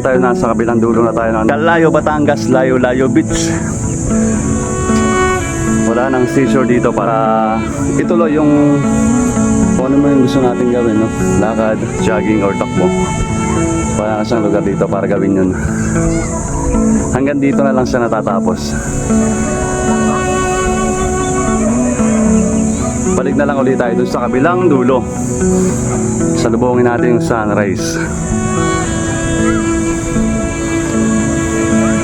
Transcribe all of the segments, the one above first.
tayo, nasa kabilang dulo na tayo. Calayo, Batangas, Layo-Layo Beach. Wala nang seashore dito para ituloy yung kung ano mo yung gusto natin gawin, no? Lakad, jogging, or takbo. Wala na siyang lugar dito para gawin yun. Hanggang dito na lang siya natatapos. Balik na lang ulit tayo dun sa kabilang dulo. Salubungin natin yung sunrise.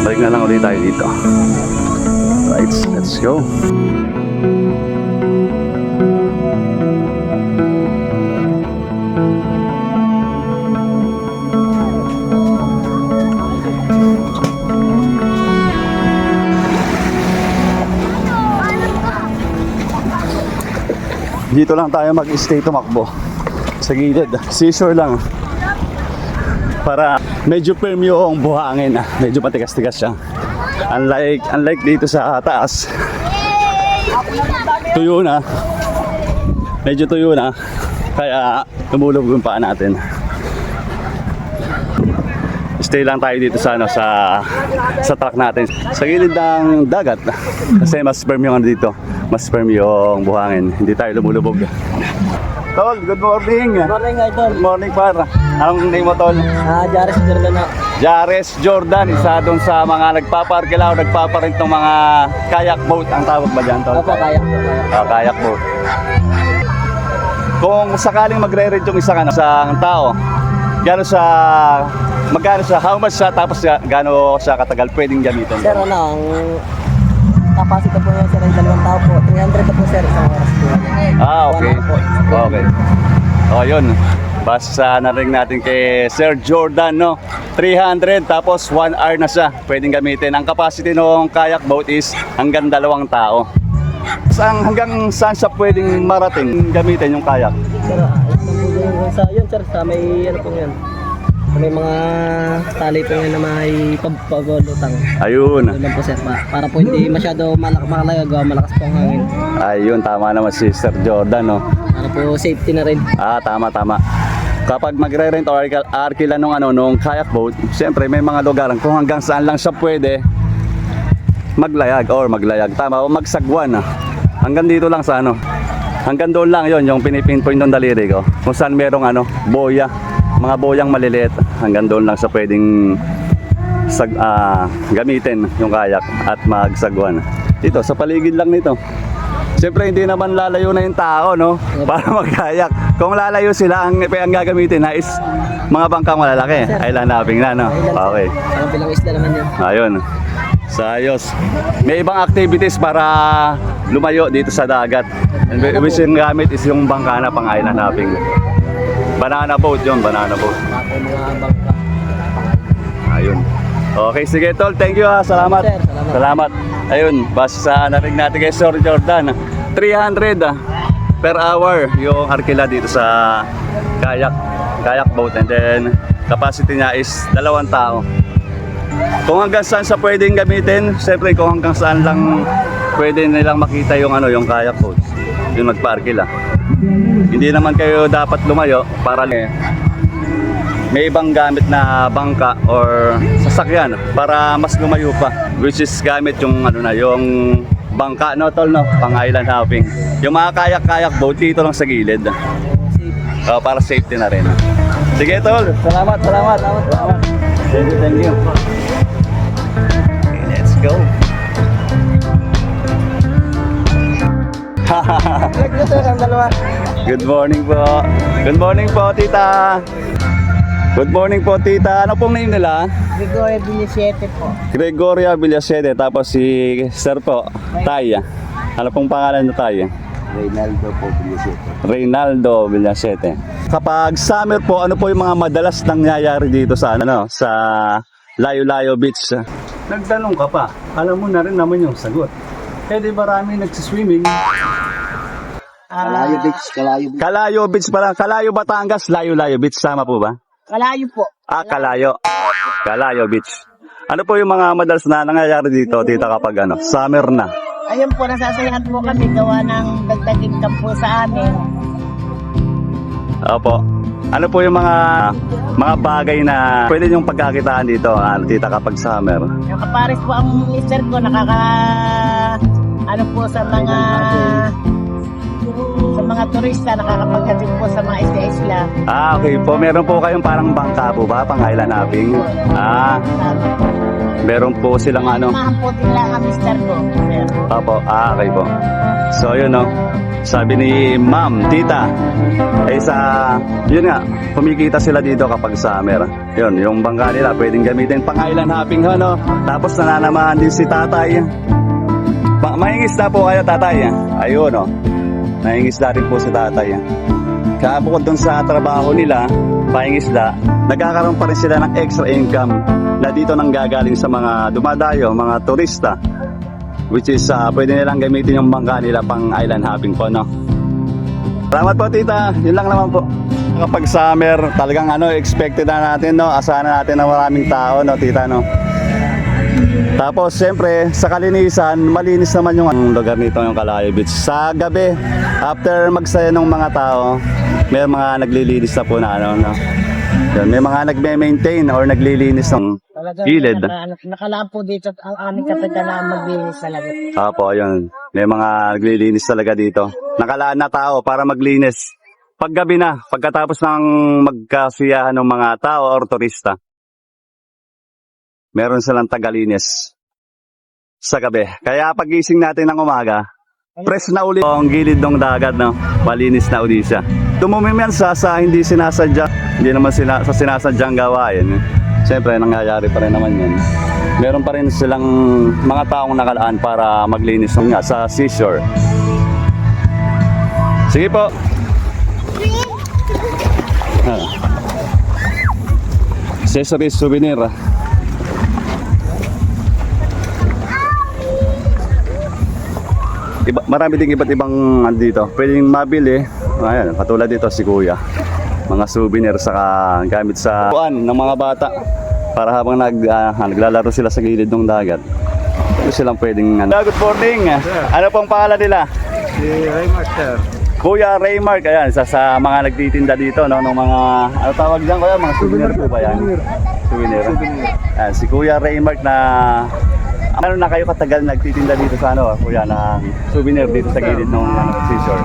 Balik na lang ulit tayo dito. Right, let's go. Dito lang tayo mag-stay, tumakbo sa gilid, seashore lang para medyo firm yung buhangin, medyo matigas-tigas siya. Unlike dito sa taas, tuyo na, medyo tuyo na, kaya tumulog yung paa natin. Stay lang tayo dito sa sa truck natin sa gilid ng dagat kasi mas firm yung dito, mas firm yung buhangin, hindi tayo lumulubog. Tol, good morning. Good morning, Idol. Good morning, par. Anong name mo, Tol? Jares Jordan na. Jares Jordan, isa doon sa mga nagpaparkilaw, nagpaparent ng mga kayak boat. Ang tawag ba dyan, Tol? Opo, kayak po. Kayak boat. Kung sakaling magre-rent yung isang tao, magkano siya, how much siya, tapos gaano siya katagal pwedeng gamitin? Sir, ang capacity po niya, sir, ay 2 tao po. 300 na po, sir, isang oras po. Okay. Okay. O, yun. Basta na rin natin kay Sir Jordan, no? 300, tapos 1 hour na siya pwedeng gamitin. Ang capacity ng kayak boat is hanggang 2 tao. Hanggang saan siya pwedeng marating gamitin yung kayak? Sir, yun, sir, sa may, ano po yan? May mga tali po yan na may pagpagulutang. Ayun. Doon lang po, sir, para po hindi masyado malakas po ang hangin. Ayun, tama naman si Sir Jordan, no? Para po safety na rin. Tama. Kapag magre-rent o arkila nung kayak boat, siyempre may mga lugar kung hanggang saan lang siya pwede maglayag. Tama, o magsagwan. Hanggang dito lang sa hanggang doon lang yon yung pinipinpoint ng daliri ko. Kung saan merong boya, mga boyang maliliit, hanggang doon lang sa pwedeng gamitin yung kayak at magsagwan. Dito, sa paligid lang nito. Siyempre hindi naman lalayo na yung tao, no? Para magkayak. Kung lalayo sila, ang gagamitin is mga bangkang malalaki. Island hopping na, no? Okay. Ang bilang isla naman yan. Ayun. Sayos. May ibang activities para lumayo dito sa dagat. And which yung gamit is yung bangka na pang island hopping. Banana boat yun, banana boat. Mga bangka. Ayun. Okay, sige, Tol. Thank you, Salamat. Sir, Salamat. Ayun, basta narinig natin kay Sir Jordan. 300 per hour yung arkila dito sa kayak boat, and then capacity niya is 2 tao. Kung hanggang saan sa pwedeng gamitin, siyempre kung hanggang saan lang pwede nilang makita yung kayak boat, yung magpa-arkila. Hindi naman kayo dapat lumayo para may ibang gamit na bangka or sasakyan para mas lumayo pa, which is gamit yung yung bangka, no, Tol, no, pang island hopping. Yung mga kayak boat dito lang sa gilid, para safety na rin. Sige, Tol, salamat. Thank you. Okay, let's go. Good morning po, tita. Good morning po, tita. Ano pong name nila? Gregoria Villasete po. Gregoria Villasete. Tapos si Sir po, Tay. Ano pong pangalan niyo, Tay? Reynaldo po Villasete. Reynaldo Villasete. Kapag summer po, ano po yung mga madalas nangyayari dito sa sa Layo-Layo Beach? Nagtanong ka pa, alam mo na rin naman yung sagot. Eh di marami nagsiswimming. Kalayo Beach. Kalayo Beach pala. Kalayo, Batangas, Layo-Layo Beach. Sama po ba? Kalayo po. Kalayo. Kalayo Beach. Ano po yung mga madalas na nangyayari dito, tita, kapag summer na? Ayun po, nasasayahan po kami gawa ng dagdag income po sa amin. Opo. Ano po yung mga bagay na pwede niyong pagkakitaan dito, tita, kapag summer? Yung kapares po ang mister ko, ano po sa mga turista, nakakapaghatid po sa mga isla-isla. Okay po. Meron po kayong parang bangka po ba? Pang island hopping? Meron po silang ano? Mahamputin lang ang mister ko, sir. Opo. Okay po. So, yun, no? Sabi ni ma'am, tita, yun nga, kumikita sila dito kapag summer. Yun, yung bangka nila, pwedeng gamitin pang island hopping, no? Tapos nananamahan din si tatay. Mahingisda po kayo, tatay. Ayun, no? Mahingisda rin po si tatay. Kaya bukod dun sa trabaho nila, pahingisda, nagkakaroon pa rin sila ng extra income na dito nang gagaling sa mga dumadayo, mga turista. Which is, pwede nilang gamitin yung bangka nila pang island hopping po, no? Salamat po, tita. Yun lang naman po. Kapag summer, talagang expected na natin, no? Asahan na natin na maraming tao, no, tita, no? Tapos, siyempre, sa kalinisan, malinis naman yung lugar nito, yung Kalayo Beach. Sa gabi, after magsaya ng mga tao, may mga naglilinis na po na, no? Yan, may mga nagme-maintain or naglilinis ng gilid. Nakalaan po dito ang aming kapitan na maglinis talaga. Apo, ayun. May mga naglilinis talaga dito. Nakalaan na tao para maglinis. Paggabi na, pagkatapos ng magkasiyahan ng mga tao or turista, meron silang tagalinis sa gabi. Kaya pagising natin ng umaga, fresh na ulit ang gilid ng dagat, no? Malinis na ulit siya. Tumumim yan sa hindi sinasadya, hindi naman sa sinasadyang gawain. Siyempre, nangyayari pa rin naman yan. Meron pa rin silang mga taong nakalaan para maglinis nga sa seashore. Sige po. Accessories, souvenir. Marami ding iba't ibang dito. Pwedeng mabili. Ayan, katulad dito si Kuya. Mga souvenir saka gamit sa ng mga bata para habang naglalaro sila sa gilid ng dagat. Ito silang pwedeng Good morning. Ano pong pangalan nila? Si Raymart, sir. Kuya Raymark, ayan, isa sa mga nagtitinda dito, no, ng mga, tawag dyan, kuya, mga souvenir po ba yan? Souvenir. Ayan, si Kuya Raymark na, ano na kayo katagal nagtitinda dito sa kuya, na souvenir dito sa gilid ng seashore?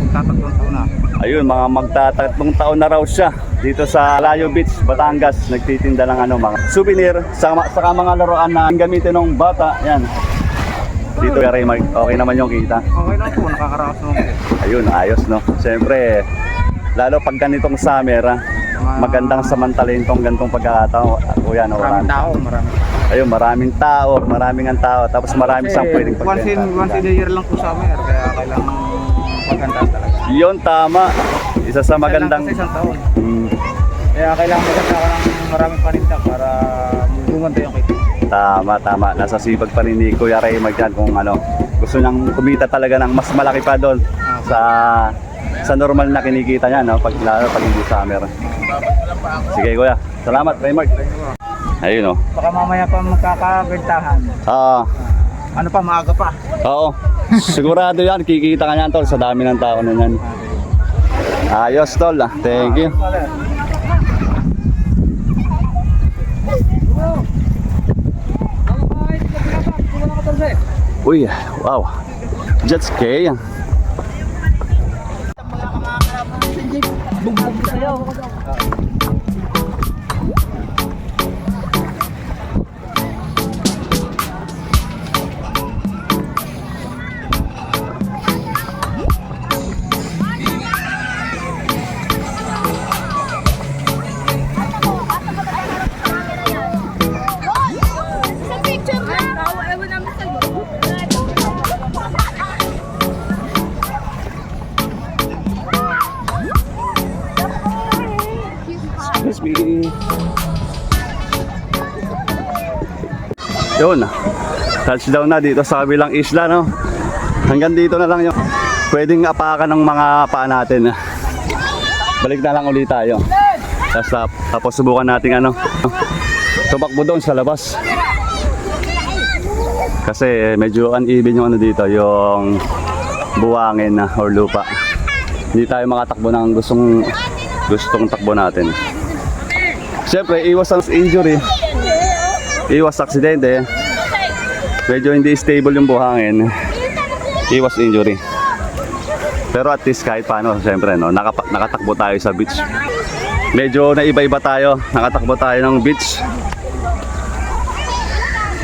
Magtatatlong taon na. Ayun, mga magtatatlong taon na raw siya dito sa Kalayo Beach, Batangas, nagtitinda ng mga souvenir, saka mga laruan na gamitin ng bata, yan. Dito kay Raymark, okay naman yung kita. Okay lang po, nakakaraos naman po. Ayun, ayos, no? Siyempre, lalo pag ganitong summer, magandang samantalin tong ganitong pagkakataon. Kuya, no? Maraming tao, marami. Ayun, maraming ang tao. Tapos marami siyang pwedeng Once in a year lang po summer, kaya kailangan maganda talaga. Yun, tama. Isa sa magandang... Isa lang sa isang taon. Kaya kailangan maganda ka ng maraming paninda para gumanda yung kita. Tama. Nasa sipag pa rin ni Kuya Raymark yan kung gusto niyang kumita talaga ng mas malaki pa doon sa normal na kinikita niya, no? Pag hindi summer. Sige, Kuya. Salamat, Raymark. Ayun, no? Baka mamaya pa magkakabentahan. Ano pa, maaga pa. Oo. Sigurado yan. Kikita ka niyan, tol. Sa dami ng tao na yan. Ayos, tol. Thank you. Uy, wow. Jet ski. Excuse me. Yun. Touchdown na dito sa kabilang isla, no? Hanggang dito na lang yung pwedeng apakan ng mga paa natin. Balik na lang ulit tayo. Tapos subukan natin tumakbo doon sa labas. Kasi medyo uneven yung dito, yung buwangin or lupa. Hindi tayo makatakbo ng gustong gustong takbo natin. Siyempre, iwas ang injury, iwas aksidente, medyo hindi stable yung buhangin, iwas injury. Pero at least kahit paano, siyempre, no, nakatakbo tayo sa beach. Medyo naiba-iba tayo, nakatakbo tayo ng beach.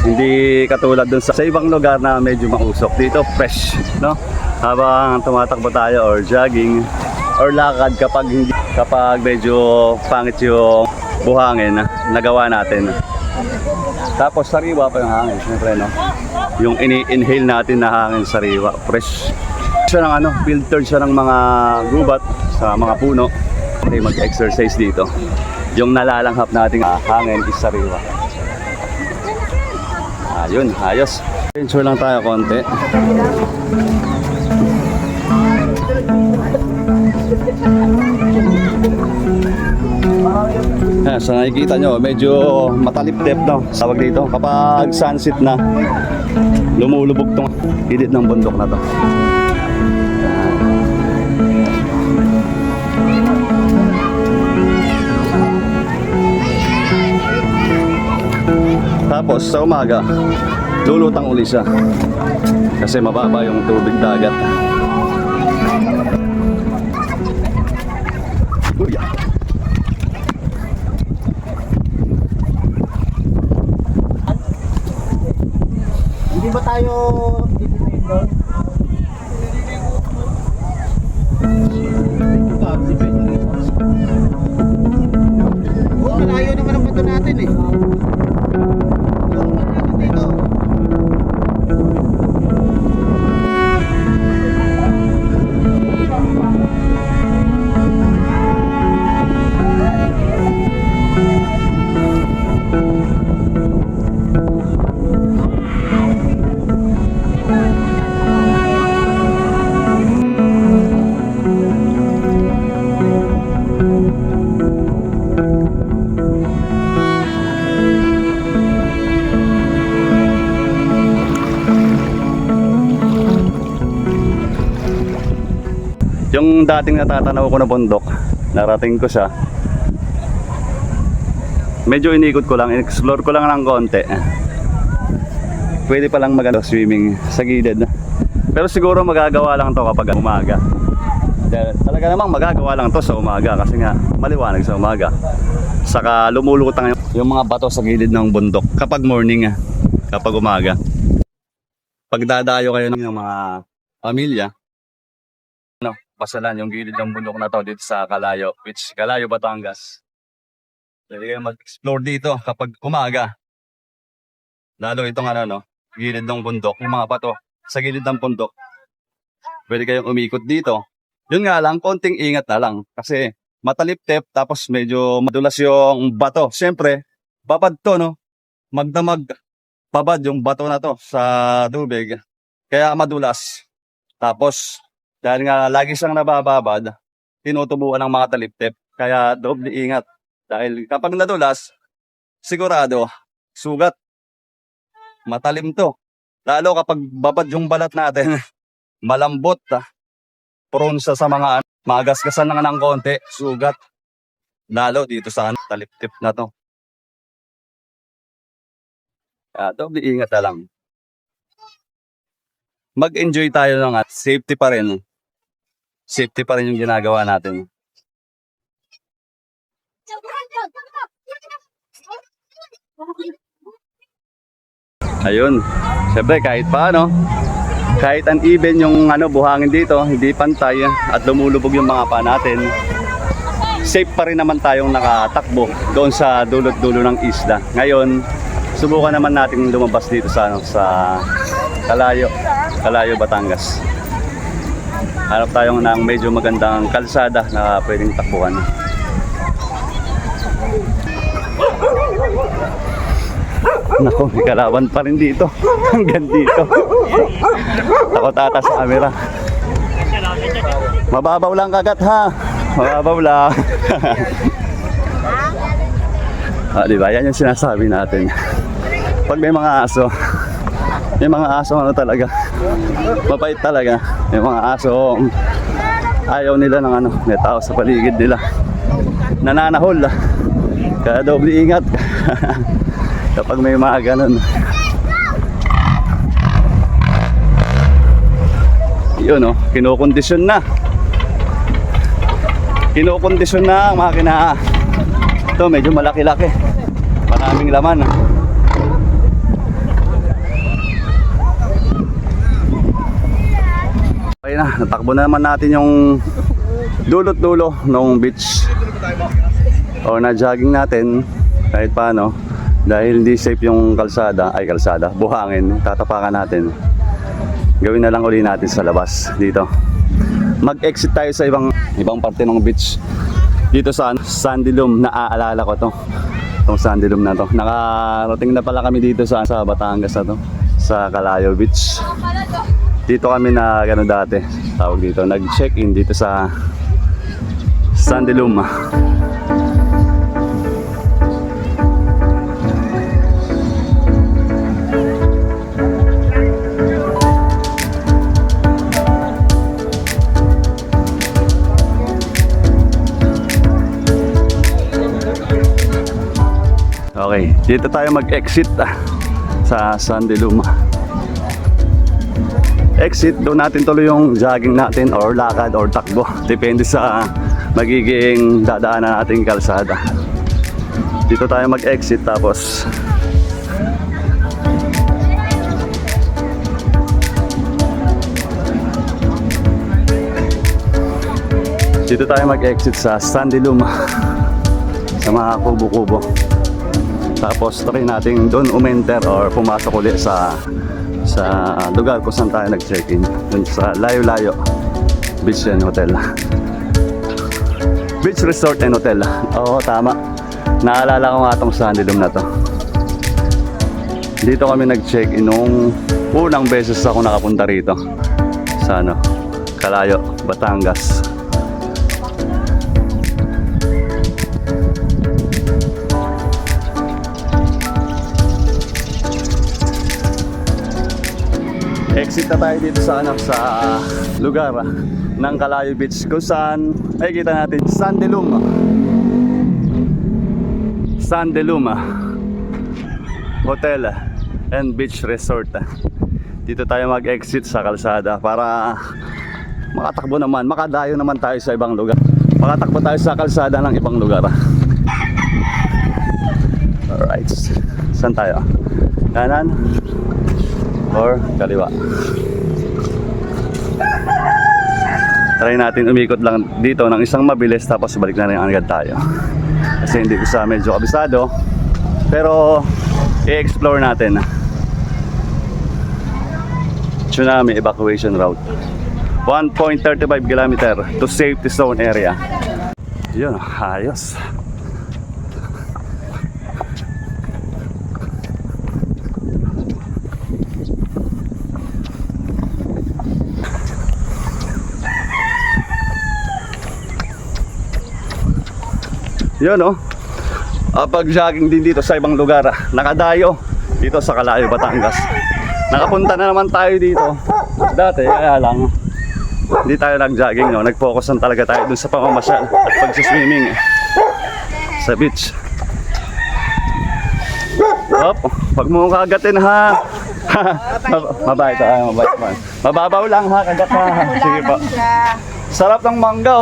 Hindi katulad dun sa ibang lugar na medyo mausok. Dito fresh, no? Habang tumatakbo tayo or jogging or lakad kapag medyo pangit yung buhangin nagawa natin. Tapos sariwa pa yung hangin, siyempre, no? Yung ini-inhale natin na hangin sariwa, fresh. Siya ng filtered siya ng mga gubat sa mga puno. Okay, mag-exercise dito. Yung nalalanghap nating hangin is sariwa. Ayun, ayos. Venture lang tayo konti. So nakikita nyo, medyo matalip-tip, no? Tawag dito, kapag sunset na, lumulubog tong gilid ng bundok na to. Tapos sa umaga, lulutang uli siya kasi mababa yung tubig dagat. Hindi ba tayo titipid doon? Malayo naman ang bato natin eh. Yung dating natatanaw ko na bundok, narating ko siya. Medyo inikot ko lang, explore ko lang ng konti. Pwede palang swimming sa gilid. Pero siguro magagawa lang to kapag umaga. Talaga namang magagawa lang to sa umaga kasi nga maliwanag sa umaga. Saka lumulutang yung mga bato sa gilid ng bundok kapag morning, kapag umaga. Pag dadayo kayo ng mga pamilya, pasalan yung gilid ng bundok na to dito sa Calayo, which Calayo, Batangas. Pwede kayo mag-explore dito kapag umaga. Lalo itong gilid ng bundok, yung mga bato sa gilid ng bundok. Pwede kayong umikot dito. Yun nga lang, konting ingat na lang kasi matalip-tip tapos medyo madulas yung bato. Siyempre, babad to, no? Magdamag babad yung bato na to sa tubig. Kaya madulas. Tapos, dahil nga lagi siyang nabababad, tinutubuan ng mga talip-tip. Kaya doble ingat. Dahil kapag nadulas, sigurado, sugat. Matalim to. Lalo kapag babad yung balat natin, malambot. Prone sa mga magasgasan lang ng konti, sugat. Lalo dito sa talip-tip na to. Kaya doble ingat na lang. Mag-enjoy tayo ng safety pa rin. Safety pa rin yung ginagawa natin. Ayun. Siyempre kahit paano, kahit uneven yung buhangin dito, hindi pantay at lumulubog yung mga paa natin, safe pa rin naman tayong nakatakbo doon sa dulot-dulo ng isla. Ngayon, subukan naman natin lumabas dito sa Calayo, Batangas. Hanap tayo ng medyo magandang kalsada na pwedeng takbuhan. Nako, may kalaban pa rin dito. Hanggang dito. Takot ata sa camera. Mababaw lang kagat ha. Mababaw lang. Diba? Yan yung sinasabi natin. Pag may mga aso, talaga. Mapait talaga. May mga aso ayaw nila ng may tao sa paligid nila. nananahol. Kaya doble ingat kapag may mga ganun. Yun kinukondisyon na. Kinukondisyon na ang makina. Ito medyo malaki-laki. Maraming laman. Okay na, natakbo na naman natin yung dulot-dulo ng beach. O na-jogging natin kahit paano. Dahil hindi safe yung kalsada, buhangin, tatapakan natin. Gawin na lang uli natin sa labas dito. Mag-exit tayo sa ibang parte ng beach. Dito sa Sandilum, naaalala ko to. Itong Sandilum na to. Nakarating na pala kami dito sa Batangas na to. Sa Calayo Beach. Dito kami na gano'n dati. Tawag dito. Nag-check-in dito sa Sandilum. Okay, dito tayo mag-exit sa Sandilum. Exit, doon natin tuloy yung jogging natin or lakad or takbo. Depende sa magiging dadaanan nating kalsada. Dito tayo mag-exit tapos dito tayo mag-exit sa Sandilum sa mga kubo-kubo. Tapos try natin doon umenter or pumasok ulit sa lugar kung saan tayo nag-check-in. Doon sa Layo-Layo Beach and Hotel. Beach Resort and Hotel. Oo, tama. Naalala ko nga itong Sandilum na to. Dito kami nag-check-in nung unang beses ako nakapunta rito. Sa Calayo, Batangas. Exit na tayo dito sa lugar ng Calayo Beach kung saan makikita natin Sandilum Hotel and Beach Resort. Dito tayo mag-exit sa kalsada para makatakbo naman, makadayo naman tayo sa ibang lugar. Makatakbo tayo sa kalsada ng ibang lugar. Alright, saan tayo? Kanan or kaliwa? Try natin umikot lang dito ng isang mabilis tapos balik na rin agad tayo. Kasi hindi ko sa medyo kabisado. Pero i-explore natin. Tsunami evacuation route. 1.35 km to safety zone area. Yun, ayos. Yun pag-jogging din dito sa ibang lugar. Nakadayo dito sa Calayo, Batangas. Nakapunta na naman tayo dito. Dati, kaya lang hindi tayo nag-jogging, nag-focus na talaga tayo dun sa pamamasyal at pag-swimming sa beach. Pag mo kagatin ha. Mabait mabait man. Mababaw lang ha, kagat ha. Sige po. Sarap ng mangga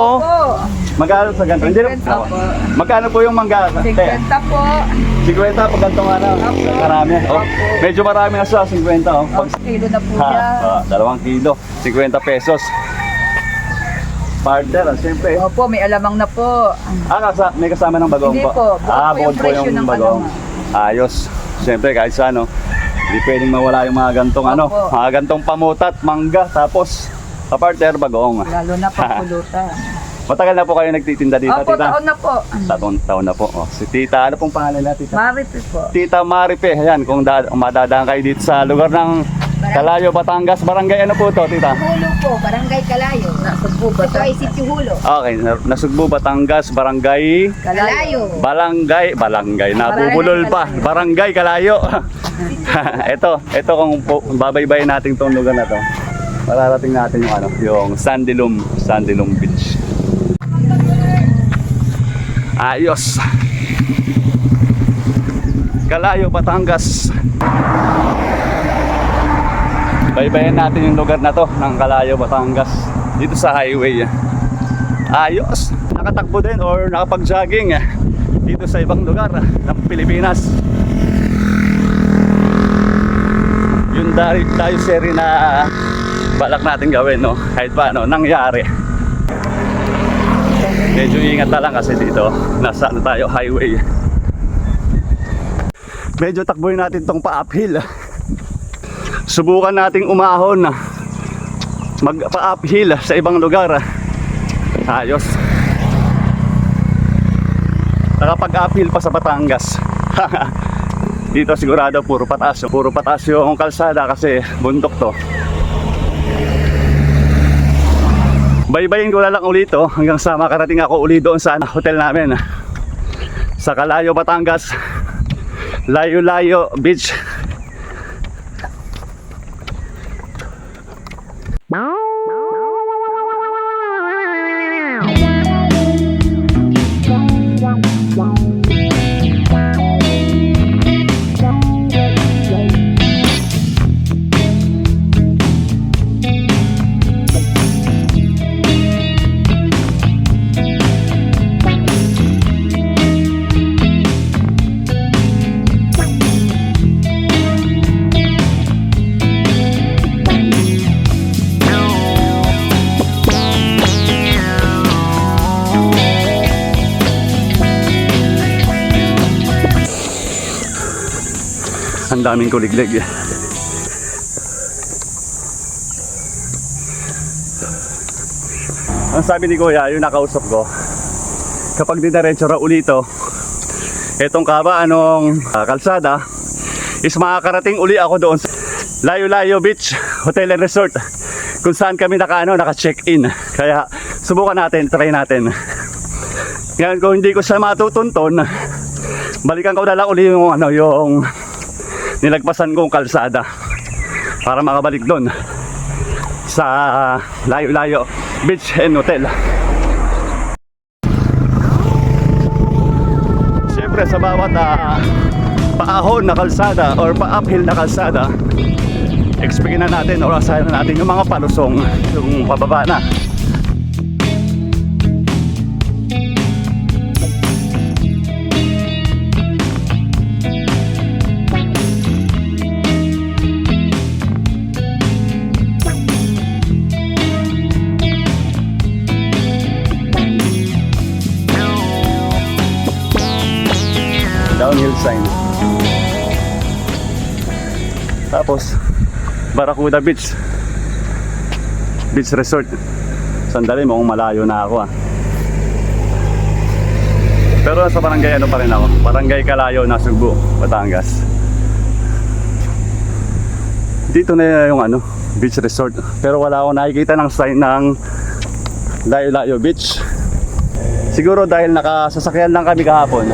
Magkano sa ganito? Magkano po yung mangga? 50 po. 50 pag ganitong marami. Medyo marami na sa 50 Pag Kilo na po siya. 2 kilo, 50 pesos. Partner, siyempre. Opo, may alamang na po. May kasama ng bagong Hindi po? po, Bukod po presyo yung ng bagong. Ayos. Siyempre kahit sa hindi pwedeng mawala yung mga gantong Opo. mga gantong pamutat, mangga, tapos partner, bagong. Lalo na pagpulutan. Matagal na po kayo nagtitinda dito, Opo, tita? taon na po. Taon na po. Si tita, ano pong pangalan na, tita? Maripe po. Tita Maripe, ayan, kung madadaan kayo dito sa lugar ng Calayo, Batangas, barangay ano po to, tita? Hulo po, Barangay Calayo. Nasugbo ba Ito ay Sitio Hulo. Okay, Nasugbu, Batangas, barangay, Calayo. Barangay, nabubulol pa, barangay Calayo. ito kung babaybayin natin tong lugar na to. Mararating natin yung Sandilum Beach. Ayos. Kalayo, Batangas. Baybayin natin yung lugar na to ng Kalayo, Batangas. Dito sa highway. Ayos. Nakatakbo din or nakapag-jogging dito sa ibang lugar ng Pilipinas. Yung tayo seri na balak natin gawin, no? Kahit paano, nangyari. Medyo ingat na lang kasi dito nasa ano tayo, highway. Medyo takbuhin natin tong pa-uphill. Subukan nating umahon mag-pa-uphill sa ibang lugar. Ayos. Nakapag-uphill pa sa Batangas. Dito sigurado puro pataas yung kalsada kasi bundok to. Baybayin ko na lang ulit hanggang sa makarating ako uli doon sa hotel namin sa Kalayo, Batangas, Layo-Layo Beach. Ang daming kuliglig. Ang sabi ni Kuya, yung nakausap ko, kapag dinaretso raw ulito etong kabaanong kalsada is makakarating uli ako doon sa Layo-Layo Beach Hotel and Resort kung saan kami naka-check-in. Kaya subukan natin, try natin. Ngayon kung hindi ko siya matutunton, balikan ko na lang uli yung yung nilagpasan kong kalsada para makabalik doon sa Layo-Layo Beach and Hotel. Siyempre sa bawat paahon na kalsada or pa-uphill na kalsada, expectin na natin or asahan na natin yung mga palusong, yung pababa na. Downhill sign. Tapos Barracuda Beach Resort. Sandali mo kung malayo na ako Pero sa barangay ano pa rin ako, Barangay Kalayo na Subo, Batangas. Dito na yung beach resort. Pero wala akong nakikita ng sign ng Layo-Layo Beach. Siguro dahil nakasasakyan lang kami kahapon.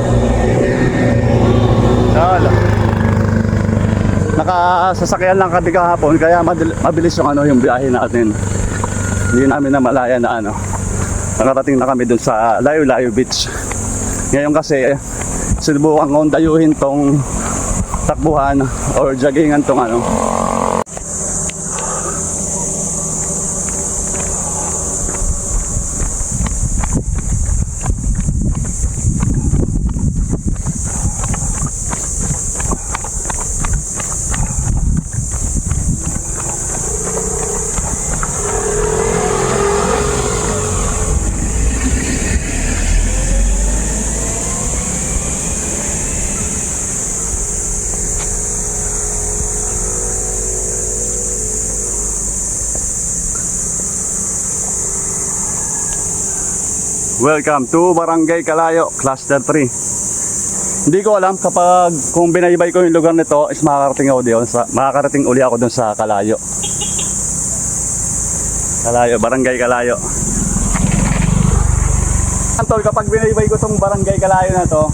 Nakasasakyan lang kami kahapon kaya mabilis yung yung biyahe natin. Hindi namin namalaya na nakarating na kami dun sa Layo-Layo Beach. Ngayon kasi sinubukan kong dayuhin tong takbuhan or joggingan tong Welcome to Barangay Kalayo, Cluster 3. Hindi ko alam kung binaybay ko yung lugar nito is makakarating uli ako dun sa Kalayo. Barangay Kalayo. Antol, kapag binaybay ko tong Barangay Kalayo na to,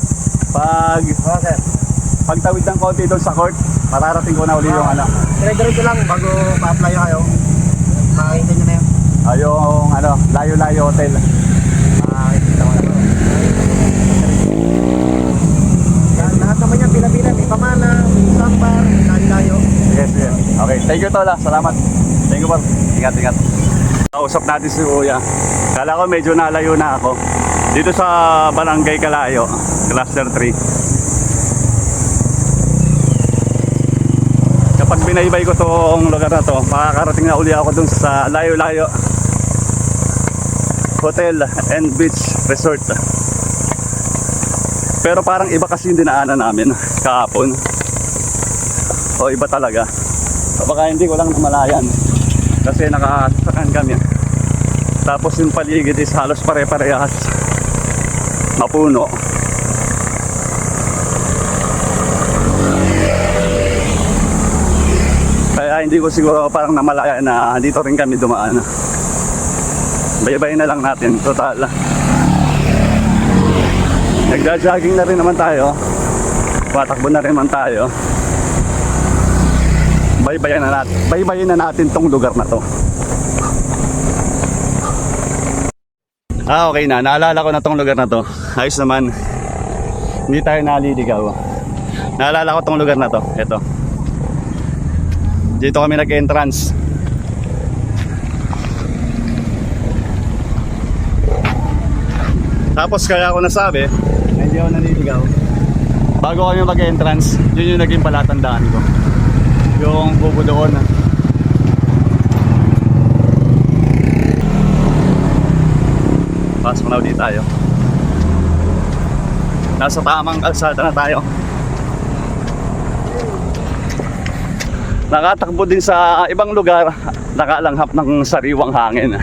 pagtawid ng konti doon sa court, mararating ko na uli yung Dire-diretso lang bago pa-apply kayo. Makikita nyo na yun. Yung Layo-Layo Hotel. Makikita ko na yun. Pila-pila, may Pamana, may Sambar, may Layo. Sige, sige. Okay, thank you Tola. Salamat. Thank you Paul. Ingat, ingat. Kausap natin si Kuya. Kala ko medyo nalayo na ako. Dito sa Barangay Kalayo, Cluster 3. Kapag binaybay ko tong lugar na to, makakarating na uli ako dun sa layo-layo Hotel and Beach Resort. Pero parang iba kasi yung dinaanan namin kahapon. O iba talaga. Baka hindi ko lang namalayan. Kasi nakasaksakan kami. Tapos yung paligid is halos pare-parehas. Mapuno. Kaya hindi ko siguro parang namalayan na dito rin kami dumaan. Baybayin na lang natin. Total. Nagja-jogging na rin naman tayo. Patakbo na rin naman tayo. Baybayin na natin tong lugar na to. Okay na, naalala ko na tong lugar na to. Ayos naman. Hindi tayo naliligaw. Naalala ko tong lugar na to. Ito. Dito kami nag-entrance. Tapos kaya ako nasabi na hindi ako naliligaw. Bago kami mag-entrance, yun yung naging palatandaan ko. Yung bubo doon. Pasok na ulit tayo. Nasa tamang kalsada na tayo. Nakatakbo din sa ibang lugar, nakalanghap ng sariwang hangin.